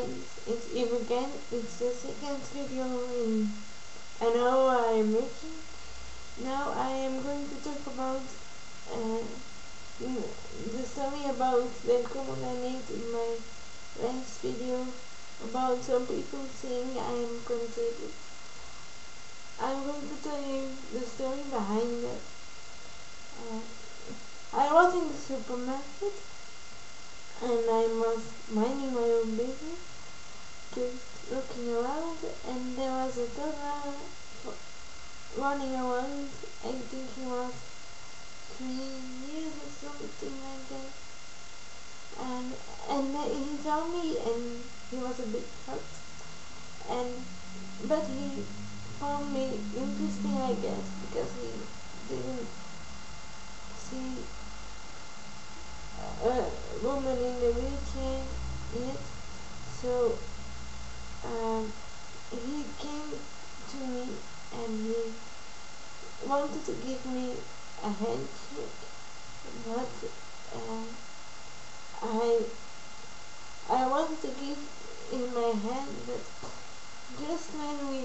guys, it's Eve again. It's the second video in an hour I am making. Now I am going to talk about the story about the comment I made in my last video about some people saying I am contagious. I'm going to tell you the story behind that. I was in the supermarket and I was minding my own business, just looking around, and there was a toddler running around. I think he was 3 years or something like that, and he saw me and he was a bit shocked, but he found me interesting, I guess, because he didn't see a woman in the wheelchair yet, so he came to me and he wanted to give me a handshake, but I wanted to give him my hand, but just when we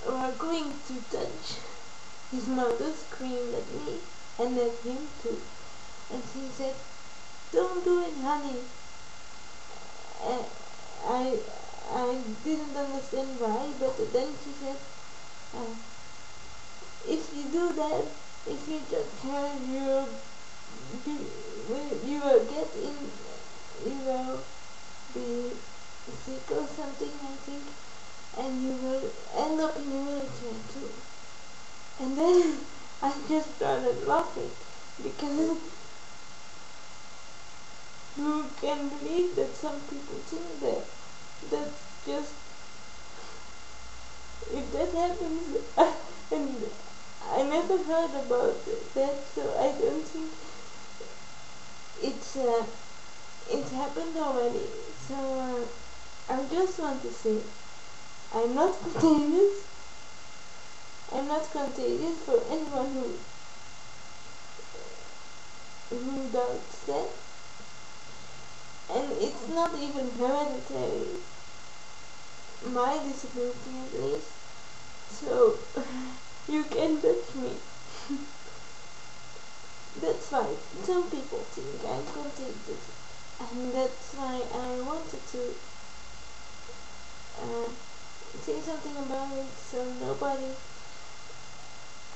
were going to touch, his mother screamed at me and at him too, and she said, "Don't do it, honey." I didn't understand why, but then she said, if you do that, if you touch her, you will be sick or something, I think, and you will end up in a wheelchair too. And then I just started laughing, because who can believe that some people think that? That's just, if that happens, and I never heard about that, so I don't think it's happened already. So I just want to say, I'm not contagious. I'm not contagious for anyone who doubts that. And it's not even hereditary, my disability at least, so you can touch me. That's why some people think I'm contagious, and that's why I wanted to say something about it, so nobody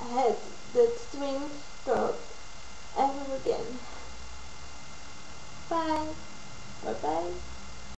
had that strange thought ever again. Bye. Bye-bye.